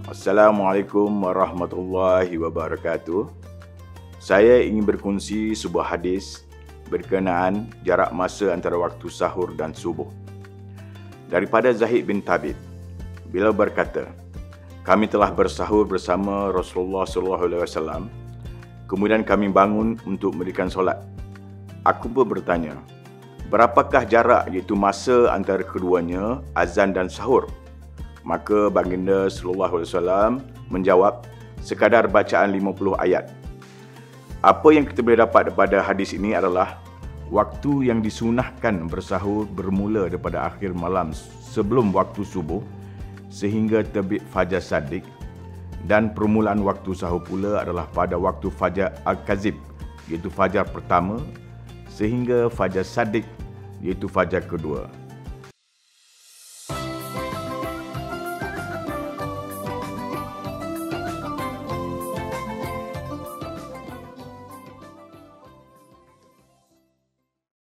Assalamualaikum warahmatullahi wabarakatuh. Saya ingin berkongsi sebuah hadis berkenaan jarak masa antara waktu sahur dan subuh. Daripada Zahid bin Thabit, beliau berkata, kami telah bersahur bersama Rasulullah SAW. Kemudian kami bangun untuk mendirikan solat. Aku pun bertanya, berapakah jarak iaitu masa antara keduanya, azan dan sahur? Maka baginda sallallahu alaihi wasallam menjawab, sekadar bacaan 50 ayat. Apa yang kita boleh dapat daripada hadis ini adalah waktu yang disunahkan bersahur bermula daripada akhir malam sebelum waktu subuh sehingga terbit fajar shadiq, dan permulaan waktu sahur pula adalah pada waktu fajar al-kazib iaitu fajar pertama sehingga fajar shadiq iaitu fajar kedua.